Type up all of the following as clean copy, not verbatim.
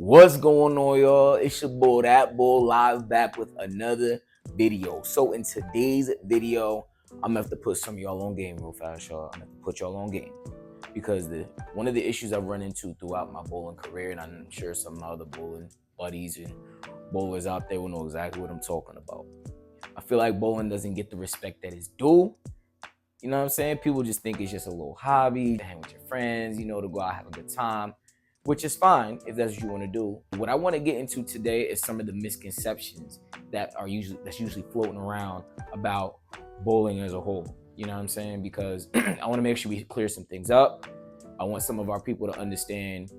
What's going on, y'all? It's your boy, that Boul, live back with another video. So in today's video, I'm gonna have to put some of y'all on game real fast, y'all. I'm gonna have to put y'all on game because one of the issues I've run into throughout my bowling career, and I'm sure some of my other bowling buddies and bowlers out there will know exactly what I'm talking about. I feel like bowling doesn't get the respect that it's due. You know what I'm saying? People just think it's just a little hobby, to hang with your friends, to go out have a good time, which is fine if that's what you want to do. What I want to get into today is some of the misconceptions that's usually floating around about bowling as a whole. You know what I'm saying? Because I want to make sure we clear some things up. I want some of our people to understand,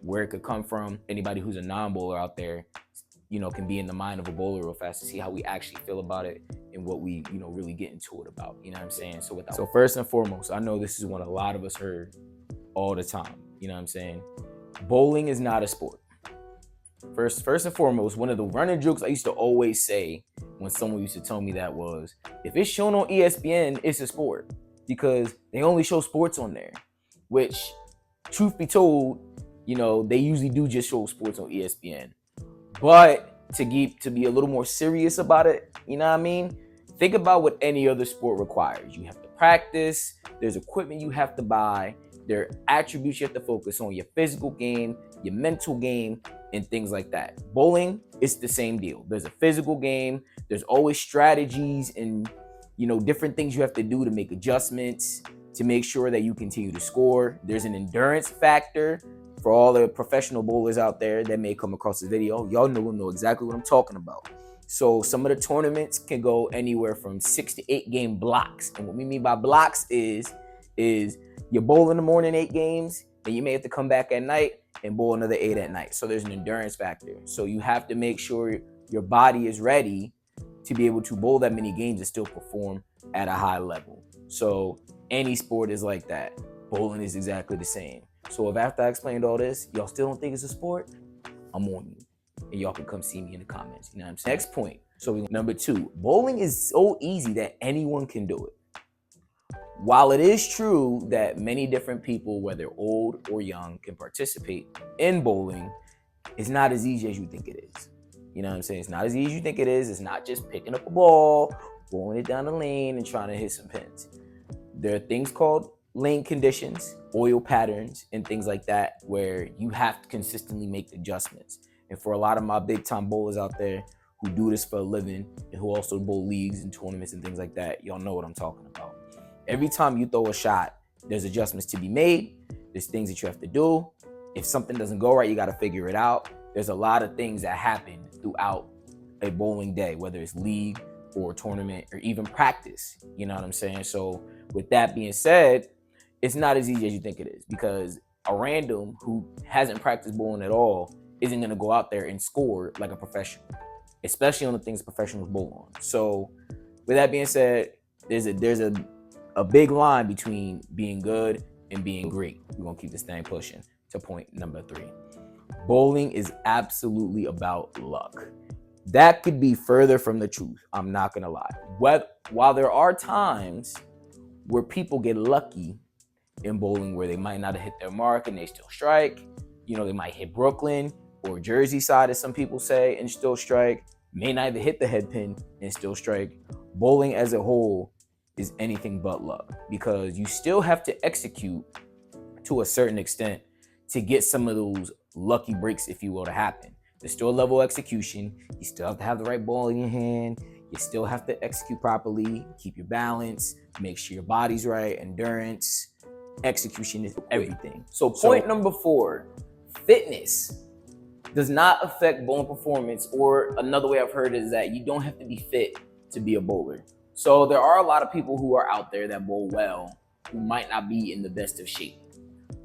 where it could come from. Anybody who's a non-bowler out there, can be in the mind of a bowler real fast to see how we actually feel about it and what we, really get into it about. You know what I'm saying? So first and foremost, I know this is what a lot of us heard all the time. You know what I'm saying? Bowling is not a sport. First and foremost, one of the running jokes I used to always say when someone used to tell me that was, if it's shown on ESPN, it's a sport because they only show sports on there, which, truth be told, they usually do just show sports on ESPN. But to be a little more serious about it, you know what I mean? Think about what any other sport requires. You have to practice, there's equipment you have to buy, there are attributes you have to focus on, your physical game, your mental game, and things like that. Bowling, it's the same deal. There's a physical game, there's always strategies and different things you have to do to make adjustments, to make sure that you continue to score. There's an endurance factor. For all the professional bowlers out there that may come across this video, y'all know exactly what I'm talking about. So some of the tournaments can go anywhere from 6 to 8 game blocks. And what we mean by blocks is you bowl in the morning 8 games, and you may have to come back at night and bowl another 8 at night. So there's an endurance factor. So you have to make sure your body is ready to be able to bowl that many games and still perform at a high level. So any sport is like that. Bowling is exactly the same. So if after I explained all this, y'all still don't think it's a sport, I'm on you. And y'all can come see me in the comments. You know what I'm saying? Next point. So number 2, bowling is so easy that anyone can do it. While it is true that many different people, whether old or young, can participate in bowling, it's not as easy as you think it is. You know what I'm saying? It's not as easy as you think it is. It's not just picking up a ball, throwing it down the lane, and trying to hit some pins. There are things called lane conditions, oil patterns, and things like that where you have to consistently make adjustments. And for a lot of my big time bowlers out there who do this for a living and who also bowl leagues and tournaments and things like that, y'all know what I'm talking about. Every time you throw a shot, there's adjustments to be made. There's things that you have to do. If something doesn't go right, you got to figure it out. There's a lot of things that happen throughout a bowling day, whether it's league or tournament or even practice. You know what I'm saying? So with that being said, it's not as easy as you think it is because a random who hasn't practiced bowling at all isn't going to go out there and score like a professional, especially on the things professionals bowl on. So with that being said, there's a big line between being good and being great. We're going to keep this thing pushing to point number 3. Bowling is absolutely about luck. That could be further from the truth. I'm not going to lie. While there are times where people get lucky in bowling where they might not have hit their mark and they still strike, they might hit Brooklyn or Jersey side, as some people say, and still strike, may not even hit the head pin and still strike. Bowling as a whole is anything but luck because you still have to execute to a certain extent to get some of those lucky breaks, if you will, to happen. There's still a level of execution. You still have to have the right ball in your hand. You still have to execute properly, keep your balance, make sure your body's right, endurance, execution is everything. So point number 4, fitness does not affect bowling performance, or another way I've heard is that you don't have to be fit to be a bowler. So there are a lot of people who are out there that bowl well who might not be in the best of shape.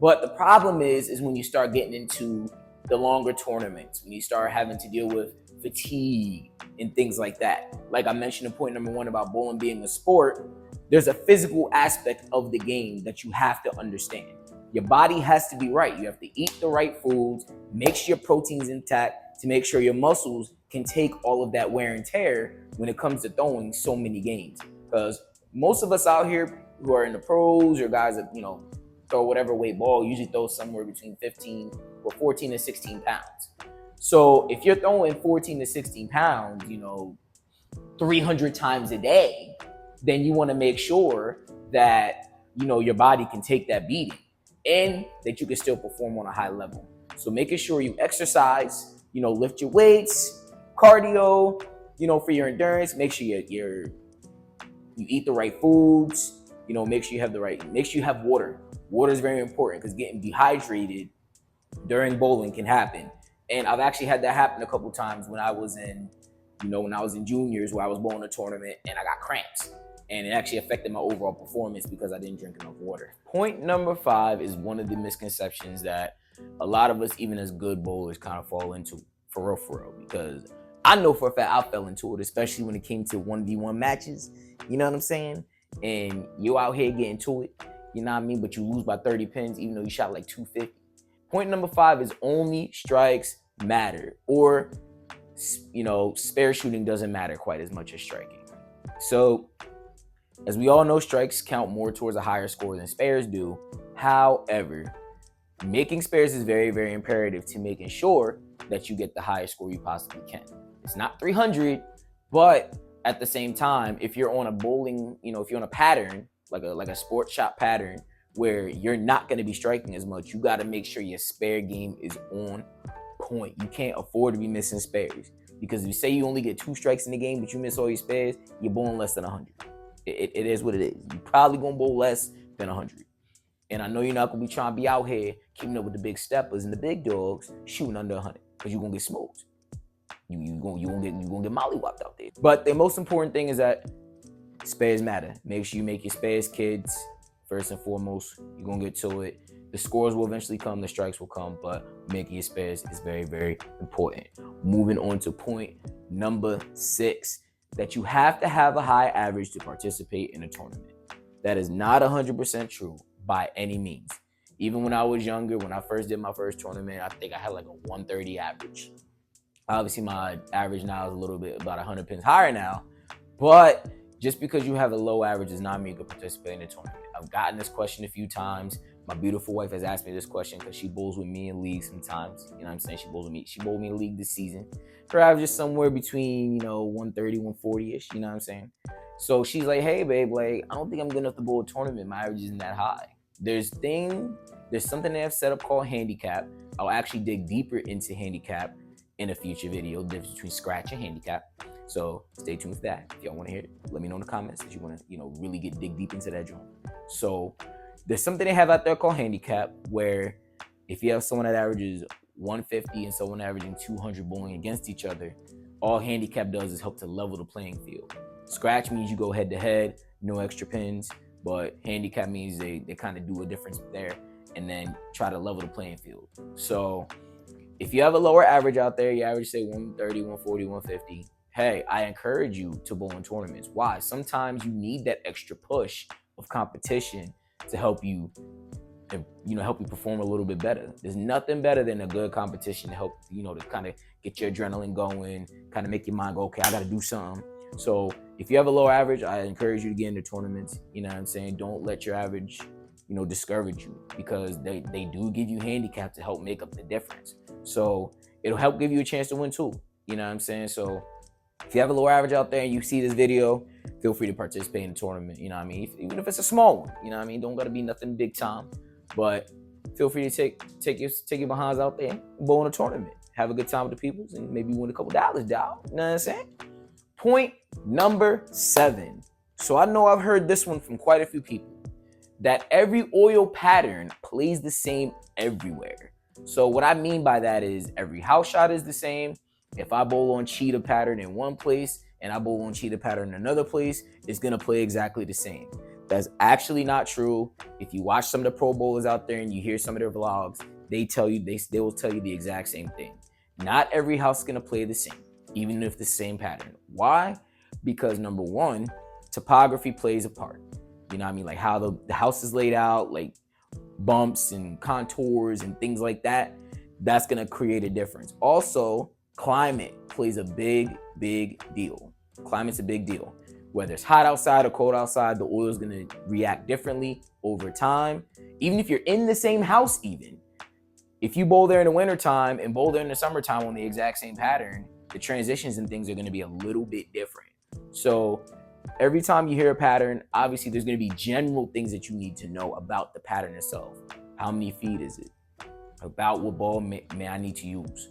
But the problem is when you start getting into the longer tournaments, when you start having to deal with fatigue and things like that. Like I mentioned in point number 1 about bowling being a sport, there's a physical aspect of the game that you have to understand. Your body has to be right. You have to eat the right foods, make sure your protein's intact to make sure your muscles can take all of that wear and tear when it comes to throwing so many games. Because most of us out here who are in the pros or guys that, throw whatever weight ball, usually throw somewhere between 15 or 14 to 16 pounds. So if you're throwing 14 to 16 pounds, 300 times a day, then you want to make sure that, your body can take that beating and that you can still perform on a high level. So making sure you exercise, lift your weights, cardio, for your endurance. Make sure you eat the right foods, make sure you have water. Water is very important because getting dehydrated during bowling can happen. And I've actually had that happen a couple times when I was in juniors, where I was bowling a tournament and I got cramps. And it actually affected my overall performance because I didn't drink enough water. Point number 5 is one of the misconceptions that a lot of us, even as good bowlers, kind of fall into, for real, because I know for a fact I fell into it, especially when it came to 1v1 matches. You know what I'm saying? And you out here getting to it, you know what I mean? But you lose by 30 pins, even though you shot like 250. Point number 5 is only strikes matter, or, spare shooting doesn't matter quite as much as striking. So, as we all know, strikes count more towards a higher score than spares do. However, making spares is very, very imperative to making sure that you get the highest score you possibly can. It's not 300, but at the same time, if you're on a bowling, if you're on a pattern, like a sports shot pattern, where you're not going to be striking as much, you got to make sure your spare game is on point. You can't afford to be missing spares, because if you say you only get 2 strikes in the game, but you miss all your spares, you're bowling less than 100. It is what it is. You're probably going to bowl less than 100. And I know you're not going to be trying to be out here keeping up with the big steppers and the big dogs shooting under 100, because you're going to get smoked. You're going to get mollywopped out there. But the most important thing is that spares matter. Make sure you make your spares, kids. First and foremost, you're going to get to it. The scores will eventually come, the strikes will come, but making your spares is very, very important. Moving on to point number 6, that you have to have a high average to participate in a tournament. That is not 100% true by any means. Even when I was younger, when I first did my first tournament, I think I had like a 130 average. Obviously, my average now is a little bit about 100 pins higher now, but just because you have a low average does not mean you can participate in a tournament. I've gotten this question a few times. My beautiful wife has asked me this question because she bowls with me in league sometimes. You know what I'm saying? She bowled me in league this season. Her average is somewhere between, 130, 140-ish, you know what I'm saying? So she's like, hey, babe, like, I don't think I'm good enough to bowl a tournament. My average isn't that high. There's something they have set up called handicap. I'll actually dig deeper into handicap in a future video, the difference between scratch and handicap. So stay tuned for that. If y'all want to hear it, let me know in the comments if you want to, really dig deep into that joint. So there's something they have out there called handicap, where if you have someone that averages 150 and someone averaging 200 bowling against each other, all handicap does is help to level the playing field. Scratch means you go head to head, no extra pins, but handicap means they kind of do a difference there and then try to level the playing field. So if you have a lower average out there, you average say 130, 140, 150, hey, I encourage you to bowl in tournaments. Why? Sometimes you need that extra push of competition to help you perform a little bit better. There's nothing better than a good competition to help, to kind of get your adrenaline going, kind of make your mind go, okay, I got to do something. So if you have a low average, I encourage you to get into tournaments. You know what I'm saying? Don't let your average, discourage you, because they do give you handicap to help make up the difference. So it'll help give you a chance to win too. You know what I'm saying? So if you have a lower average out there and you see this video, feel free to participate in the tournament. You know what I mean? Even if it's a small one, you know what I mean? Don't got to be nothing big time, but feel free to take your behinds out there and bowl in a tournament. Have a good time with the peoples and maybe win a couple dollars, dog. You know what I'm saying? Point number 7. So I know I've heard this one from quite a few people, that every oil pattern plays the same everywhere. So what I mean by that is every house shot is the same. If I bowl on cheetah pattern in one place and I bowl on cheetah pattern in another place, it's going to play exactly the same. That's actually not true. If you watch some of the pro bowlers out there and you hear some of their vlogs, they will tell you the exact same thing. Not every house is going to play the same, even if the same pattern. Why? Because number one, topography plays a part. You know what I mean? Like how the house is laid out, like bumps and contours and things like that. That's going to create a difference. Also, climate plays a big deal. Climate's a big deal. Whether it's hot outside or cold outside, the oil is going to react differently over time. Even if you're in the same house, If you bowl there in the wintertime and bowl there in the summertime on the exact same pattern, the transitions and things are going to be a little bit different. So every time you hear a pattern, obviously there's going to be general things that you need to know about the pattern itself. How many feet is it? About what ball may I need to use?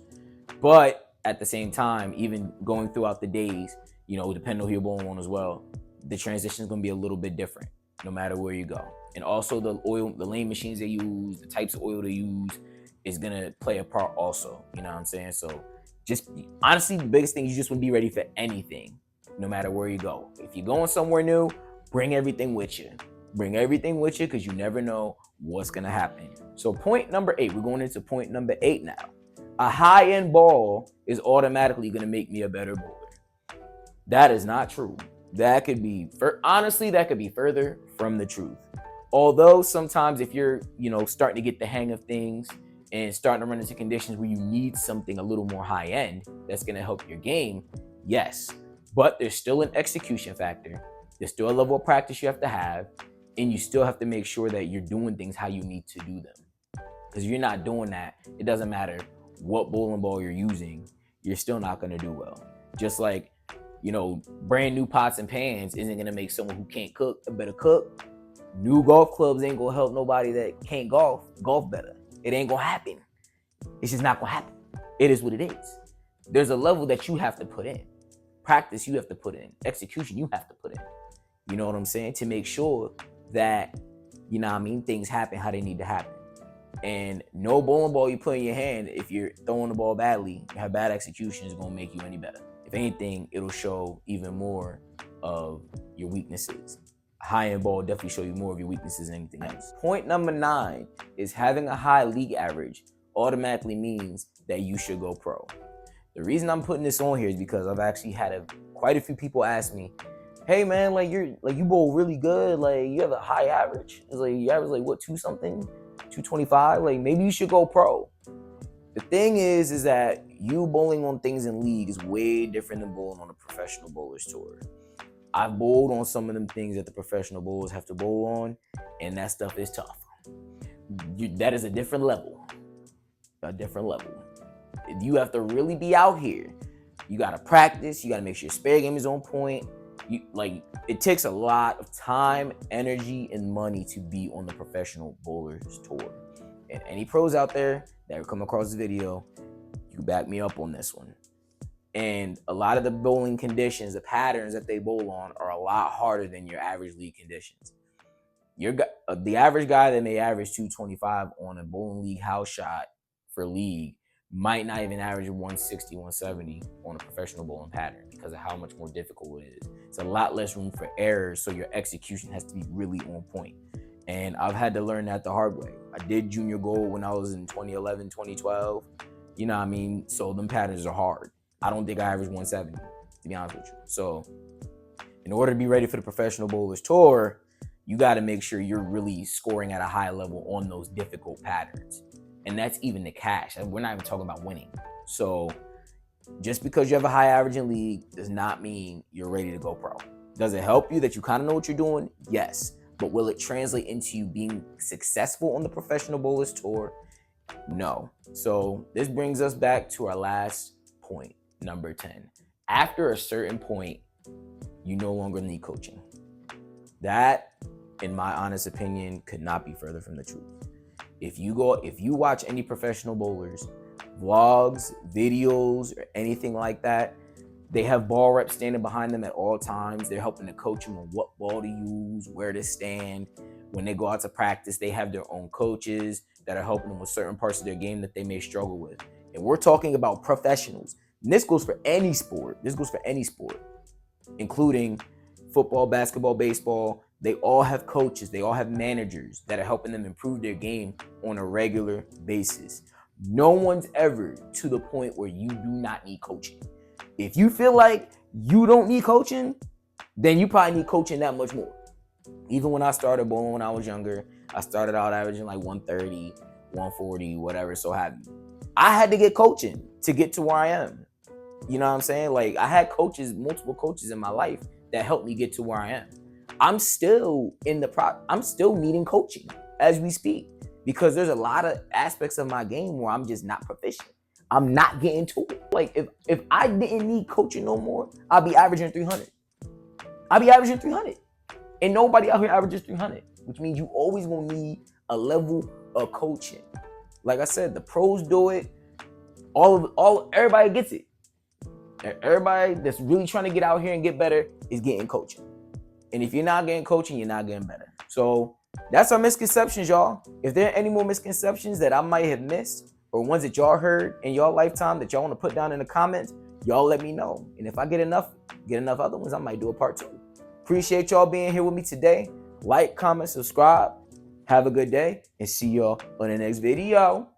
But at the same time, even going throughout the days, depending on who you're bowling on as well, the transition is going to be a little bit different no matter where you go. And also the lane machines they use, the types of oil they use is going to play a part also. You know what I'm saying? So just honestly, the biggest thing, you just want to be ready for anything, no matter where you go. If you're going somewhere new, bring everything with you. Bring everything with you because you never know what's going to happen. So point number 8, we're going into point number 8 now. A high-end ball is automatically going to make me a better bowler. That is not true. That could be further from the truth. Although sometimes if you're, starting to get the hang of things and starting to run into conditions where you need something a little more high-end that's going to help your game, yes. But there's still an execution factor. There's still a level of practice you have to have, and you still have to make sure that you're doing things how you need to do them. Because if you're not doing that, it doesn't matter what bowling ball you're using, you're still not going to do well. Just like, brand new pots and pans isn't going to make someone who can't cook a better cook. New golf clubs ain't going to help nobody that can't golf better. It ain't going to happen. It's just not going to happen. It is what it is. There's a level that you have to put in. Practice you have to put in. Execution you have to put in. You know what I'm saying? To make sure that, things happen how they need to happen. And no bowling ball you put in your hand, if you're throwing the ball badly, you have bad execution, is going to make you any better. If anything, it'll show even more of your weaknesses. A high-end ball will definitely show you more of your weaknesses than anything else. Point number 9 is having a high league average automatically means that you should go pro. The reason I'm putting this on here is because I've actually had quite a few people ask me, hey man, you bowl really good, you have a high average. It's you average what, 2-something, 225, maybe you should go pro. The thing is that you bowling on things in league is way different than bowling on a professional bowlers tour. I've bowled on some of them things that the professional bowlers have to bowl on, and that stuff is tough. That is a different level. You have to really be out here. You got to practice. You got to make sure your spare game is on point. It takes a lot of time, energy, and money to be on the professional bowlers tour. And any pros out there that come across this video, you back me up on this one. And a lot of the bowling conditions, the patterns that they bowl on, are a lot harder than your average league conditions. The average guy that may average 225 on a bowling league house shot for league might not even average 160, 170 on a professional bowling pattern because of how much more difficult it is. It's a lot less room for errors, so your execution has to be really on point. And I've had to learn that the hard way. I did junior gold when I was in 2011, 2012. So them patterns are hard. I don't think I averaged 170, to be honest with you. So in order to be ready for the professional bowlers tour, you got to make sure you're really scoring at a high level on those difficult patterns. And that's even the cash. We're not even talking about winning. So just because you have a high average in league does not mean you're ready to go pro. Does it help you that you kind of know what you're doing? Yes. But will it translate into you being successful on the professional bowlers tour? No. So this brings us back to our last point, number 10. After a certain point, you no longer need coaching. That, in my honest opinion, could not be further from the truth. If you watch any professional bowlers, vlogs, videos, or anything like that, they have ball reps standing behind them at all times. They're helping to coach them on what ball to use, where to stand. When they go out to practice, they have their own coaches that are helping them with certain parts of their game that they may struggle with. And we're talking about professionals. And this goes for any sport. Including football, basketball, baseball. They all have coaches. They all have managers that are helping them improve their game on a regular basis. No one's ever to the point where you do not need coaching. If you feel like you don't need coaching, then you probably need coaching that much more. Even when I started bowling when I was younger, I started out averaging 130, 140, whatever, so have you. I had to get coaching to get to where I am. You know what I'm saying? I had multiple coaches in my life that helped me get to where I am. I'm still needing coaching as we speak. because there's a lot of aspects of my game where I'm just not proficient. I'm not getting to it. Like if I didn't need coaching no more, I'd be averaging 300. I'd be averaging 300. And nobody out here averages 300, which means you always gonna need a level of coaching. Like I said, the pros do it. Everybody gets it. Everybody that's really trying to get out here and get better is getting coaching. And if you're not getting coaching, you're not getting better. So that's our misconceptions, y'all. If there are any more misconceptions that I might have missed or ones that y'all heard in your lifetime that y'all want to put down in the comments, y'all let me know. And if I get enough other ones, I might do a part 2. Appreciate y'all being here with me today. Like, comment, subscribe. Have a good day and see y'all on the next video.